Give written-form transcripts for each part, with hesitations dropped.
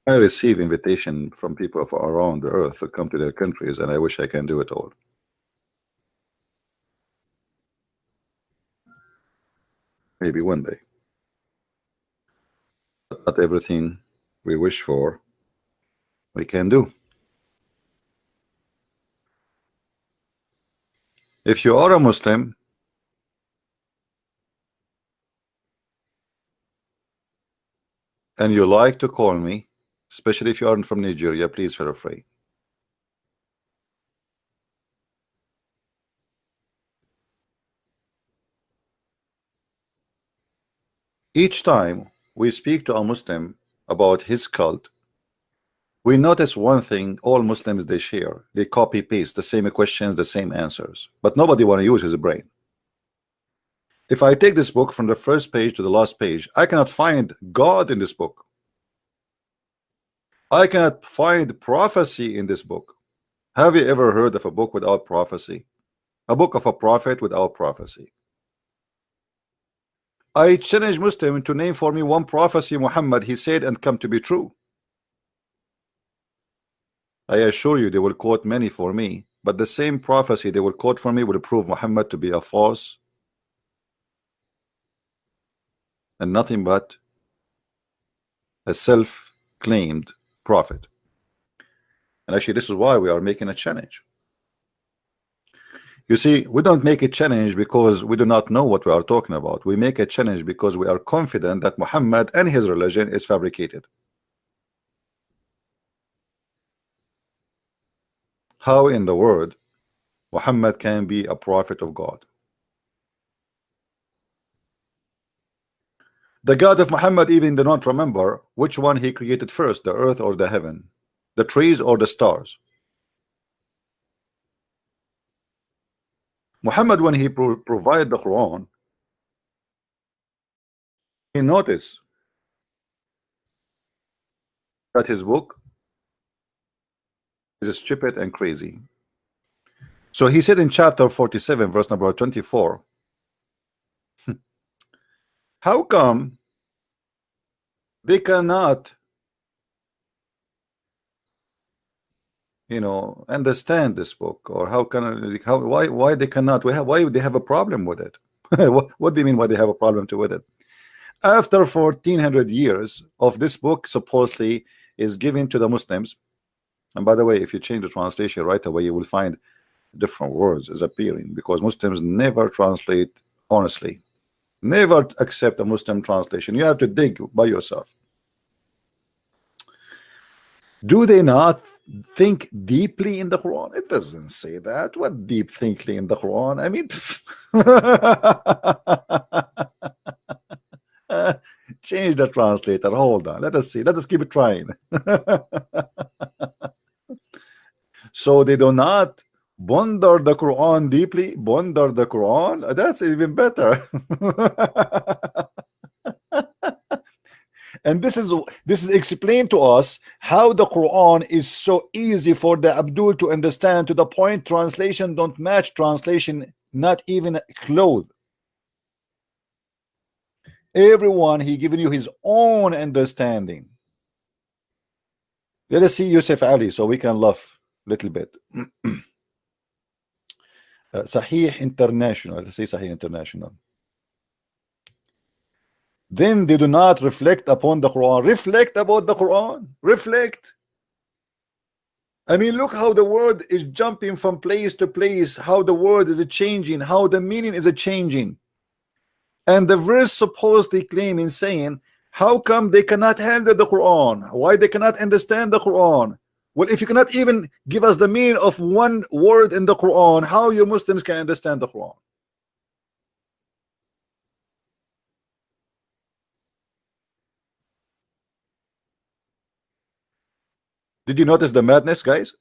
I receive invitation from people from around the earth to come to their countries, and I wish I can do it all. Maybe one day. But not everything we wish for, we can do. If you are a Muslim and you like to call me, especially if you aren't from Nigeria, please feel free. Each time we speak to a Muslim about his cult, we notice one thing all Muslims they share. They copy paste the same questions, the same answers, but nobody want to use his brain. If I take this book from the first page to the last page, I cannot find God in this book. I cannot find prophecy in this book. Have you ever heard of a book without prophecy? A book of a prophet without prophecy? I challenge Muslim to name for me one prophecy Muhammad he said and come to be true. I assure you they will quote many for me, but the same prophecy they will quote for me will prove Muhammad to be a false and nothing but a self-claimed prophet. And actually this is why we are making a challenge. You see, we don't make a challenge because we do not know what we are talking about. We make a challenge because we are confident that Muhammad and his religion is fabricated. How in the world Muhammad can be a prophet of God? The God of Muhammad even do not remember which one he created first, the earth or the heaven, the trees or the stars. Muhammad, when he provided the Quran, he noticed that his book is stupid and crazy. So he said in chapter 47, verse number 24, how come they cannot, understand this book? Or why they cannot? Why they have a problem with it? What do you mean why they have a problem with it? After 1400 years of this book supposedly is given to the Muslims, and by the way, if you change the translation right away, you will find different words is appearing, because Muslims never translate honestly, never accept a Muslim translation. You have to dig by yourself. Do they not think deeply in the Quran? It doesn't say that. What deep thinking in the Quran? I mean, change the translator. Hold on. Let us see. Let us keep it trying. So they do not ponder the Quran deeply. Ponder the Quran. That's even better. And this is explained to us how the Quran is so easy for the Abdul to understand, to the point translation don't match translation, not even close. Everyone he given you his own understanding. Let us see Yusuf Ali so we can laugh a little bit. Sahih International. Let's say Sahih International. Then they do not reflect upon the Quran. Reflect about the Quran. Reflect. I mean, look how the word is jumping from place to place, how the word is changing, how the meaning is changing. And the verse supposedly claiming, saying, how come they cannot handle the Quran? Why they cannot understand the Quran? Well, if you cannot even give us the meaning of one word in the Quran, how you Muslims can understand the Quran? Did you notice the madness, guys?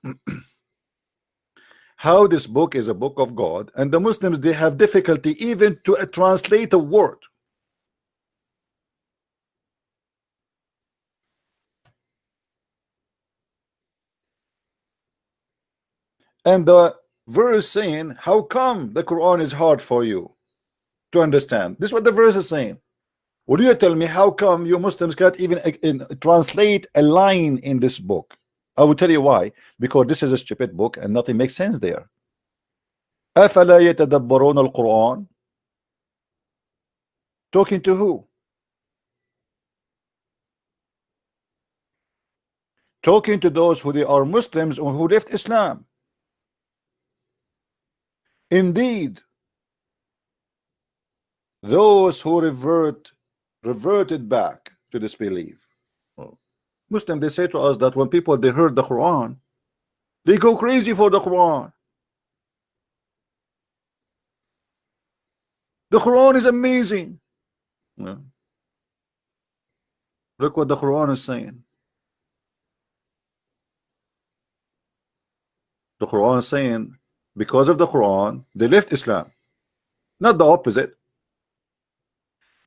How this book is a book of God, and the Muslims, they have difficulty even to translate a word. And the verse saying, how come the Quran is hard for you to understand? This is what the verse is saying. Would you tell me how come you Muslims can't even translate a line in this book? I will tell you why. Because this is a stupid book and nothing makes sense there. أفلا يتدبرون القرآن? Talking to who? Talking to those who they are Muslims or who left Islam. Indeed, those who reverted back to disbelief. Muslim, they say to us that when people they heard the Quran, they go crazy for the Quran. The Quran is amazing. Yeah. Look what the Quran is saying. The Quran is saying because of the Quran they left Islam, not the opposite.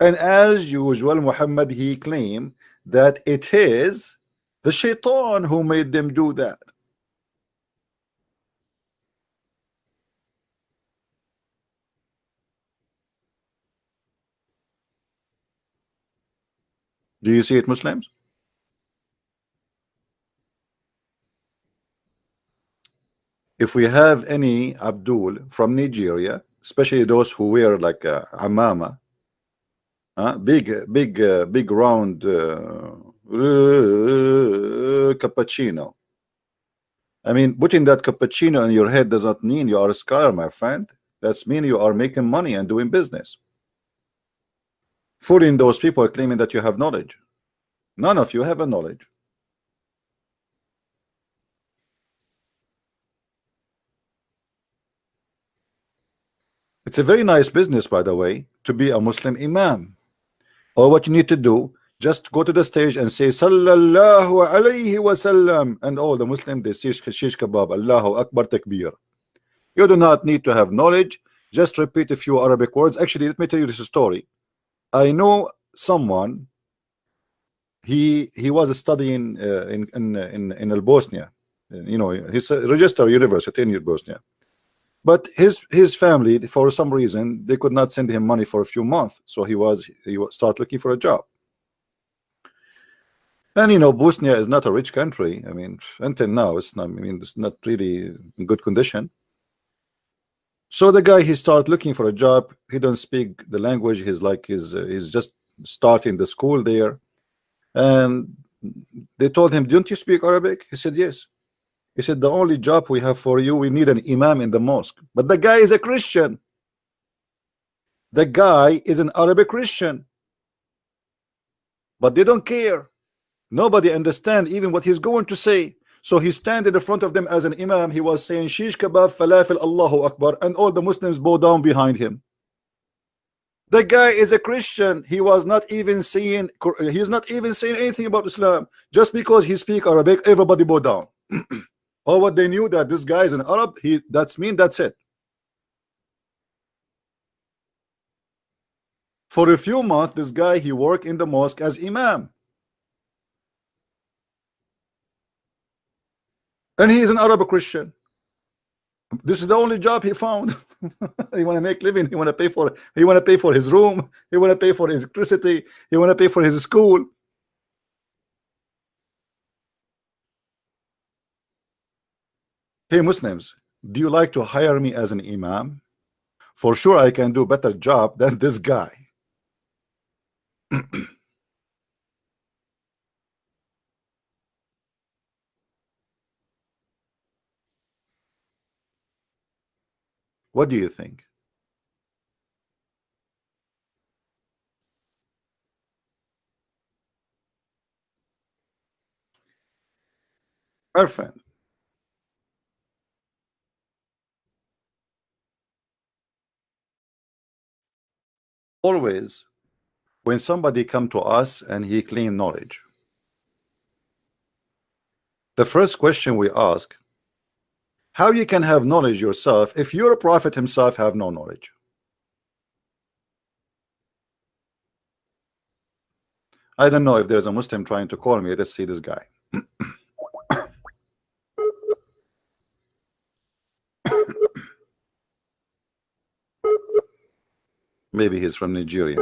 And as usual, Muhammad he claimed that it is the shaitan who made them do that. Do you see it, Muslims? If we have any Abdul from Nigeria, especially those who wear like amama, big round cappuccino. I mean, putting that cappuccino in your head does not mean you are a scholar, my friend. That's mean you are making money and doing business. Fooling those people claiming that you have knowledge. None of you have a knowledge. It's a very nice business, by the way, to be a Muslim imam. Or what you need to do, just go to the stage and say Sallallahu alayhi wasallam, and all the Muslims they say shish kebab, Allahu Akbar takbir. You do not need to have knowledge. Just repeat a few Arabic words. Actually, let me tell you this story. I know someone. He was studying in Bosnia. You know, he's a registered university in Bosnia. But his family, for some reason, they could not send him money for a few months. So he start looking for a job. And you know, Bosnia is not a rich country. I mean, until now, it's not. I mean, it's not really in good condition. So the guy he start looking for a job. He don't speak the language. He's just starting the school there, and they told him, "Don't you speak Arabic?" He said, "Yes." He said, "The only job we have for you, we need an imam in the mosque." But the guy is a Christian. The guy is an Arabic Christian, but they don't care. Nobody understand even what he's going to say. So he stand in the front of them as an imam. He was saying shish kebab falafel Allahu Akbar, and all the Muslims bow down behind him. The guy is a Christian. He's not even saying anything about Islam. Just because he speak Arabic, everybody bow down. Or what they knew that this guy is an Arab, that's it. For a few months, this guy he worked in the mosque as imam. And he is an Arab Christian. This is the only job he found. He want to make living. He want to pay for his room. He want to pay for his electricity. He want to pay for his school. Hey Muslims, do you like to hire me as an imam? For sure I can do a better job than this guy. What do you think? Perfect. Always when somebody come to us and he claim knowledge, the first question we ask, how you can have knowledge yourself if your prophet himself have no knowledge? I don't know if there's a Muslim trying to call me. Let's see this guy. Maybe he's from Nigeria.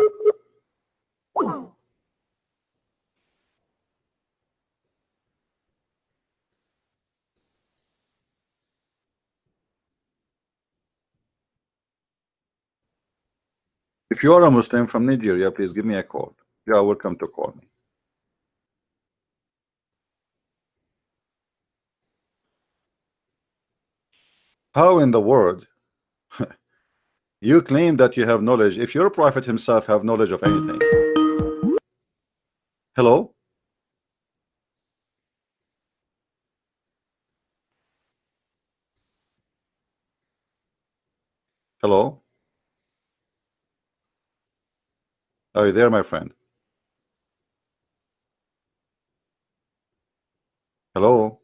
If you are a Muslim from Nigeria, please give me a call. You are welcome to call me. How in the world you claim that you have knowledge if your prophet himself have knowledge of anything? Hello? Hello? Are you there, my friend? Hello?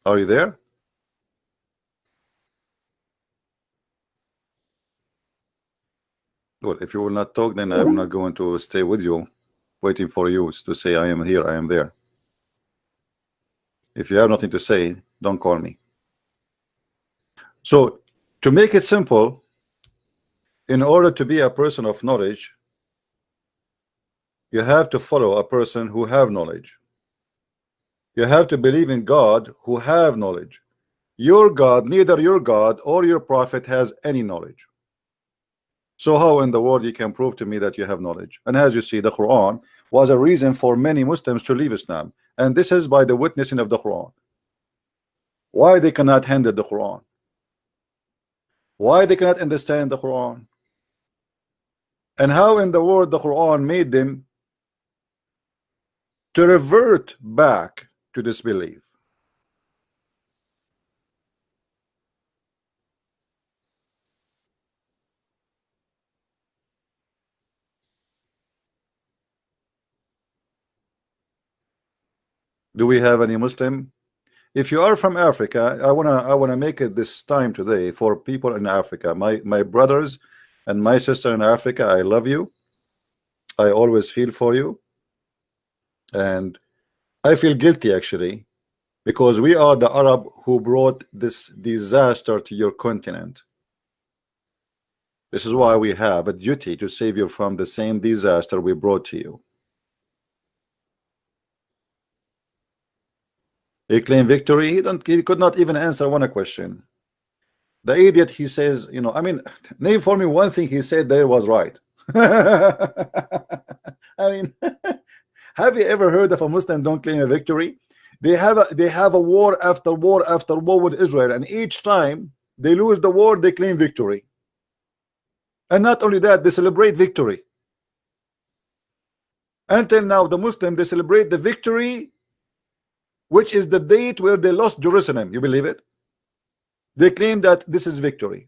Are you there? Well, if you will not talk, then I'm not going to stay with you, waiting for you to say I am here, I am there. If you have nothing to say, don't call me. So, to make it simple, in order to be a person of knowledge, you have to follow a person who have knowledge. You have to believe in God who have knowledge. Your God, neither your God or your prophet has any knowledge. So how in the world you can prove to me that you have knowledge? And as you see, the Quran was a reason for many Muslims to leave Islam, and this is by the witnessing of the Quran. Why they cannot handle the Quran? Why they cannot understand the Quran? And how in the world the Quran made them to revert back to disbelief? Do we have any Muslim? If you are from Africa, I wanna make it this time today for people in Africa, my brothers and my sister in Africa. I love you. I always feel for you, and I feel guilty actually, because we are the Arab who brought this disaster to your continent. This is why we have a duty to save you from the same disaster we brought to you. He claimed victory. He could not even answer one question. The idiot, he says, you know, I mean, name for me one thing he said there was right. I mean, have you ever heard of a Muslim don't claim a victory? They have a war after war after war with Israel, and each time they lose the war, they claim victory. And not only that, they celebrate victory. Until now, the Muslim, they celebrate the victory, which is the date where they lost Jerusalem. You believe it? They claim that this is victory.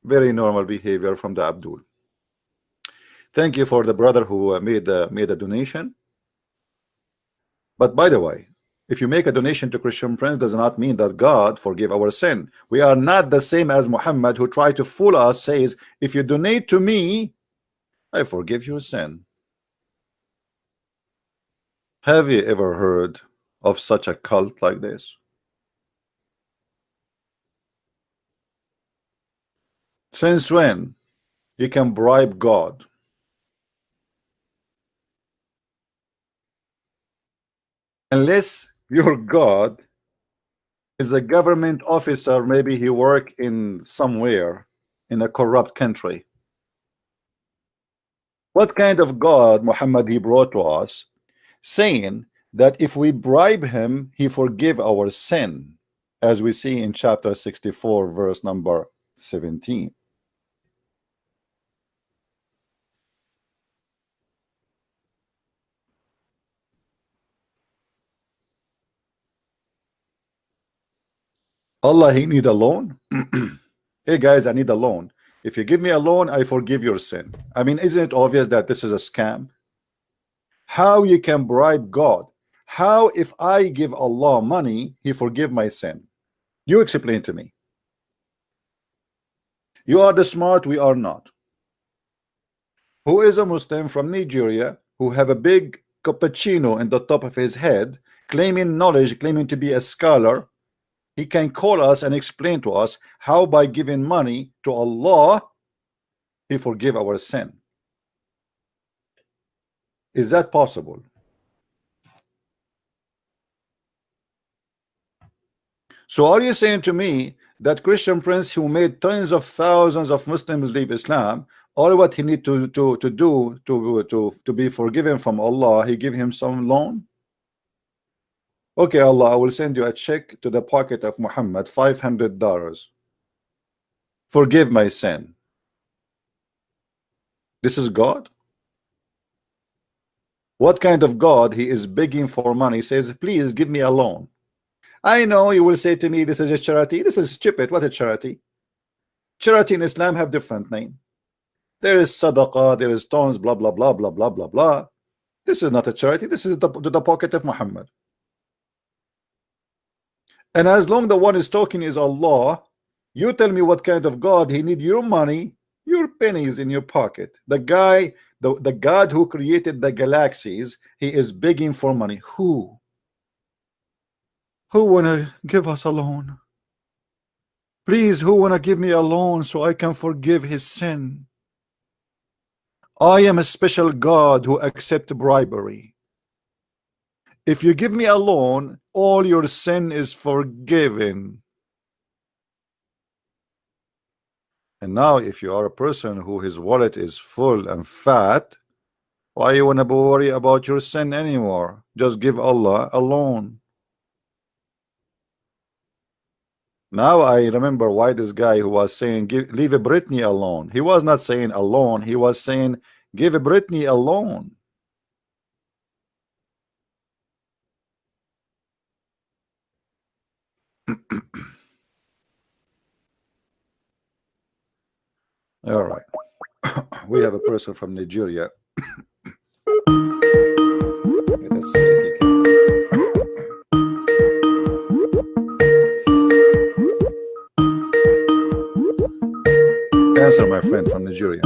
Very normal behavior from the Abdul. Thank you for the brother who made a donation. But by the way, if you make a donation to Christian Prince, does not mean that God forgive our sin. We are not the same as Muhammad, who tried to fool us, says, if you donate to me, I forgive your sin. Have you ever heard of such a cult like this? Since when you can bribe God? Unless your God is a government officer, maybe he work in somewhere in a corrupt country. What kind of God Muhammad he brought to us, saying that if we bribe him, he forgive our sin, as we see in chapter 64, verse number 17. Allah, he need a loan? Hey guys, I need a loan. If you give me a loan, I forgive your sin. I mean, isn't it obvious that this is a scam? How you can bribe God? How if I give Allah money, he forgive my sin? You explain to me. You are the smart, we are not. Who is a Muslim from Nigeria who have a big cappuccino in the top of his head, claiming knowledge, claiming to be a scholar? He can call us and explain to us how by giving money to Allah he forgive our sin. Is that possible? So are you saying to me that Christian Prince, who made tens of thousands of Muslims leave Islam, all what he need to do to be forgiven from Allah, he give him some loan? Okay, Allah, I will send you a check to the pocket of Muhammad, $500. Forgive my sin. This is God? What kind of God? He is begging for money, says, please give me a loan. I know you will say to me, this is a charity. This is stupid. What a charity? Charity in Islam have different name. There is sadaqah, there is stones, blah, blah, blah, blah, blah, blah, blah. This is not a charity. This is the pocket of Muhammad. And as long the one is talking is Allah, you tell me what kind of God he need your money, your pennies in your pocket. The guy, the God who created the galaxies, he is begging for money. Who wanna give us a loan? Please, who wanna give me a loan so I can forgive his sin? I am a special God who accept bribery. If you give me a loan, all your sin is forgiven. And now if you are a person who his wallet is full and fat, why you wanna worry about your sin anymore? Just give Allah a loan. Now I remember why this guy who was saying leave Britney alone. He was not saying alone. He was saying give Britney alone. All right. We have a person from Nigeria. Let's see if he can. Answer, my friend from Nigeria.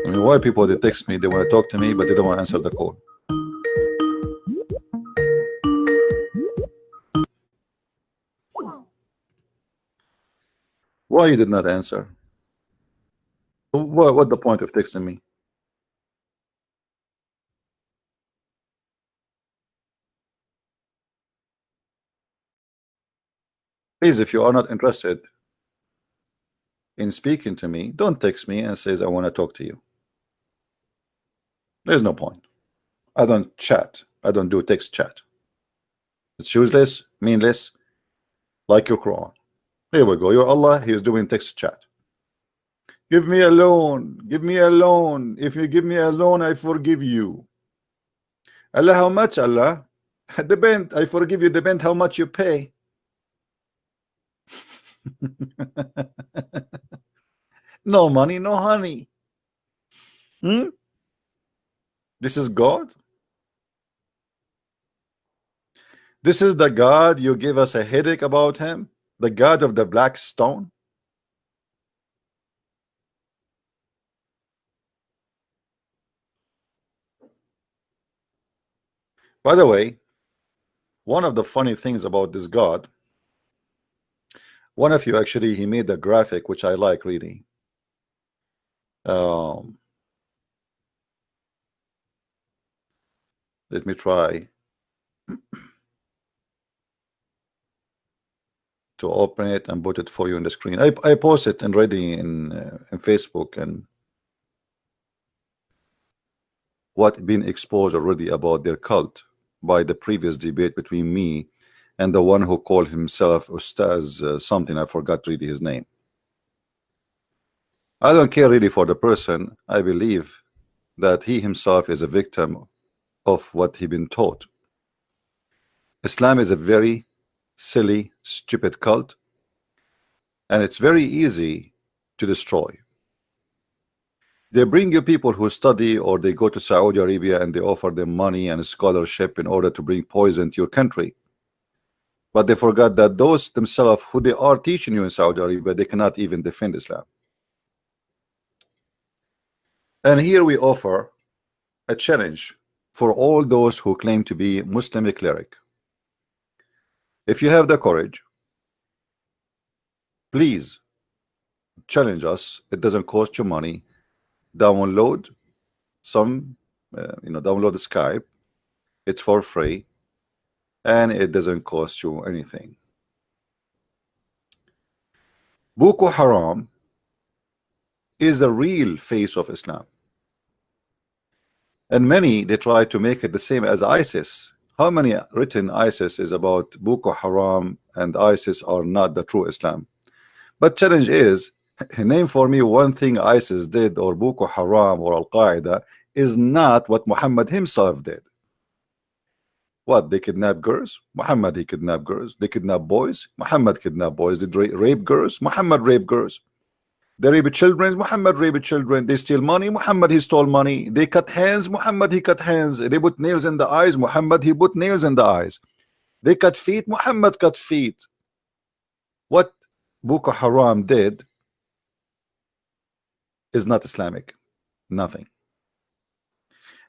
I mean, why people they text me, they want to talk to me, but they don't want to answer the call. Why you did not answer? What the point of texting me? Please, if you are not interested in speaking to me, don't text me and says I want to talk to you. There's no point. I don't chat. I don't do text chat. It's useless, meaningless, like your Quran. Here we go. Your Allah, he is doing text chat. Give me a loan. Give me a loan. If you give me a loan, I forgive you. Allah, how much, Allah? Depend. I forgive you. Depend how much you pay. No money, no honey. This is God. This is the God you give us a headache about him, the God of the black stone. By the way, one of the funny things about this God, one of you actually, he made a graphic which I like really. Let me try to open it and put it for you on the screen. I post it already in Facebook, and what been exposed already about their cult by the previous debate between me and the one who called himself Ustaz something. I forgot really his name. I don't care really for the person. I believe that he himself is a victim of what he been taught. Islam is a very silly, stupid cult, and it's very easy to destroy. They bring you people who study, or they go to Saudi Arabia and they offer them money and scholarship in order to bring poison to your country. But they forgot that those themselves who they are teaching you in Saudi Arabia, they cannot even defend Islam. And here we offer a challenge for all those who claim to be Muslim cleric. If you have the courage, please challenge us. It doesn't cost you money. Download some, download the Skype. It's for free and it doesn't cost you anything. Boko Haram is the real face of Islam. And many, they try to make it the same as ISIS. How many written ISIS is about Boko Haram and ISIS are not the true Islam? But challenge is, name for me one thing ISIS did or Boko Haram or Al-Qaeda is not what Muhammad himself did. What, they kidnap girls? Muhammad, he kidnapped girls. They kidnap boys? Muhammad kidnapped boys. They rape girls? Muhammad raped girls. They rape children? Muhammad raped children. They steal money? Muhammad, he stole money. They cut hands? Muhammad, he cut hands. They put nails in the eyes? Muhammad, he put nails in the eyes. They cut feet? Muhammad cut feet. What Boko Haram did is not Islamic. Nothing.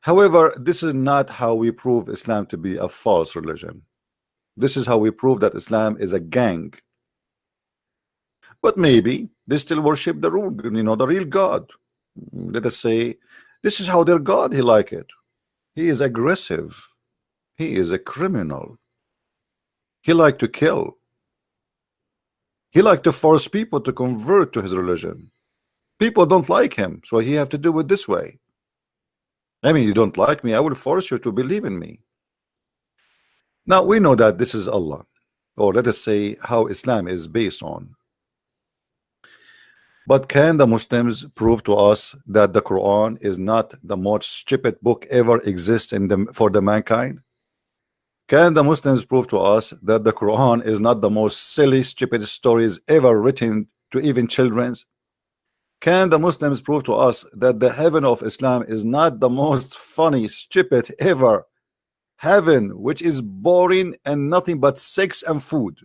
However, this is not how we prove Islam to be a false religion. This is how we prove that Islam is a gang. But maybe they still worship the the real God. Let us say this is how their God he like it. He is aggressive. He is a criminal. He like to kill. He like to force people to convert to his religion. People don't like him, so he have to do it this way. I mean, you don't like me, I will force you to believe in me. Now we know that this is Allah, or let us say how Islam is based on. But can the Muslims prove to us that the Quran is not the most stupid book ever exist for the mankind? Can the Muslims prove to us that the Quran is not the most silly, stupid stories ever written to even children's? Can the Muslims prove to us that the heaven of Islam is not the most funny, stupid ever heaven, which is boring and nothing but sex and food?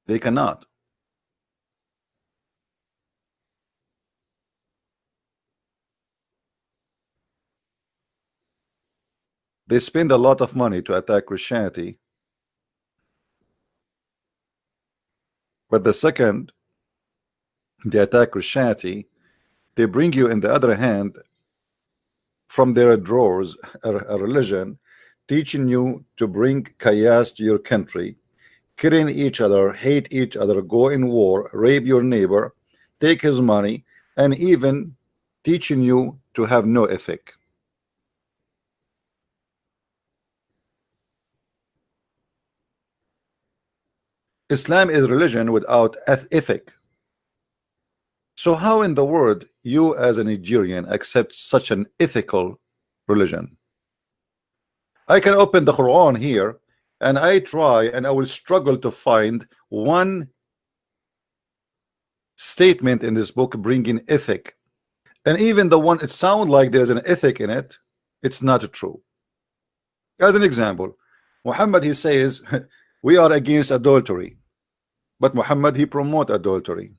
They cannot. They spend a lot of money to attack Christianity, but the second they attack Christianity, they bring you in the other hand from their drawers a religion teaching you to bring chaos to your country, killing each other, hate each other, go in war, rape your neighbor, take his money, and even teaching you to have no ethic. Islam is religion without ethic. So how in the world you as a Nigerian accept such an ethical religion? I can open the Quran here and I try and I will struggle to find one statement in this book bringing ethic, and even the one it sounds like there's an ethic in it, it's not true. As an example, Muhammad he says we are against adultery, but Muhammad he promote adultery,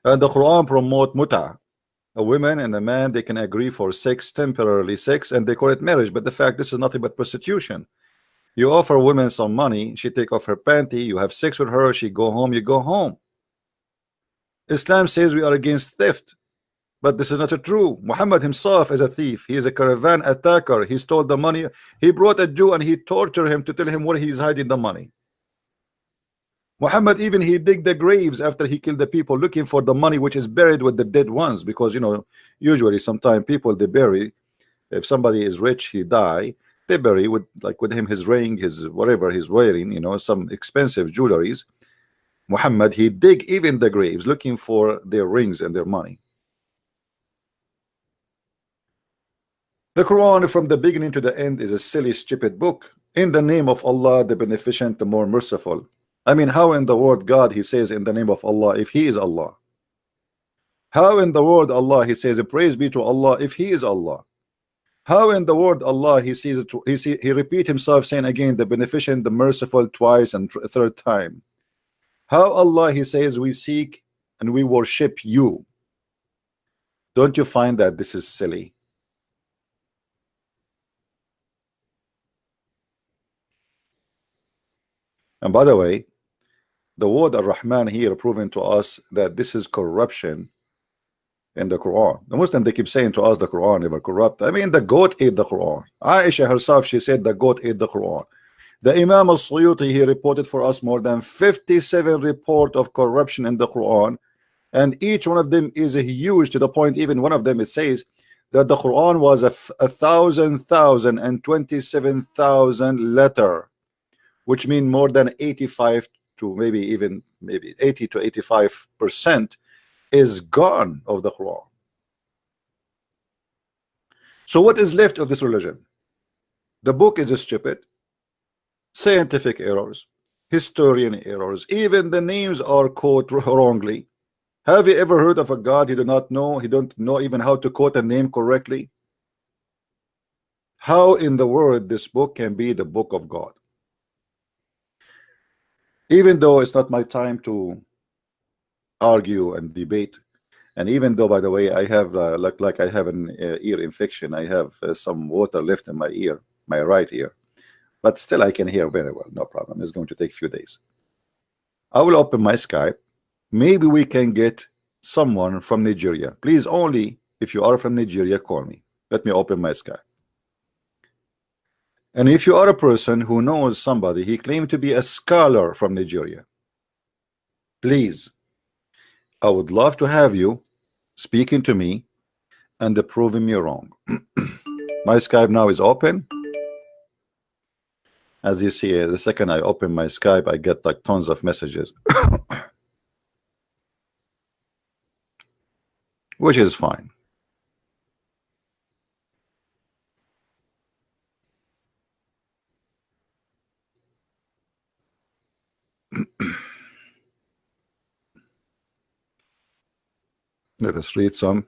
and the Quran promote muta. A woman and a man, they can agree for sex, temporarily sex, and they call it marriage, but the fact this is nothing but prostitution. You offer women some money, she take off her panty, you have sex with her, she go home, you go home. Islam says we are against theft, but this is not true. Muhammad himself is a thief. He is a caravan attacker. He stole the money. He brought a Jew and he tortured him to tell him where he's hiding the money. Muhammad even he dig the graves after he killed the people looking for the money which is buried with the dead ones, because usually sometimes people they bury, if somebody is rich he die, they bury with him his ring, his whatever he's wearing, some expensive jewelries. Muhammad he dig even the graves looking for their rings and their money. The Quran from the beginning to the end is a silly stupid book. In the name of Allah the beneficent, the more merciful. I mean, how in the word God he says in the name of Allah if he is Allah? How in the word Allah he says praise be to Allah if he is Allah? How in the word Allah he sees it, he repeat himself saying again the beneficent, the merciful twice and third time? How Allah he says we seek and we worship you? Don't you find that this is silly? And by the way, the word Ar-Rahman here proving to us that this is corruption in the Quran. The Muslim, they keep saying to us the Quran never corrupt. I mean, the goat ate the Quran. Aisha herself, she said the goat ate the Quran. The Imam al-Suyuti, he reported for us more than 57 report of corruption in the Quran, and each one of them is a huge, to the point even one of them it says that the Quran was a thousand and 27,000 letter, which mean more than 85 to maybe 80 to 85% is gone of the Quran. So what is left of this religion? The book is stupid, scientific errors, historian errors, even the names are quoted wrongly. Have you ever heard of a God he do not know? He don't know even how to quote a name correctly. How in the world this book can be the book of God? Even though it's not my time to argue and debate, and even though, by the way, I have like I have an ear infection, I have some water left in my ear, my right ear, but still I can hear very well, no problem. It's going to take a few days. I will open my Skype. Maybe we can get someone from Nigeria. Please, only if you are from Nigeria, call me. Let me open my Skype. And if you are a person who knows somebody, he claimed to be a scholar from Nigeria, please, I would love to have you speaking to me and proving me wrong. My Skype now is open. As you see, the second I open my Skype, I get like tons of messages, which is fine. Let us read some.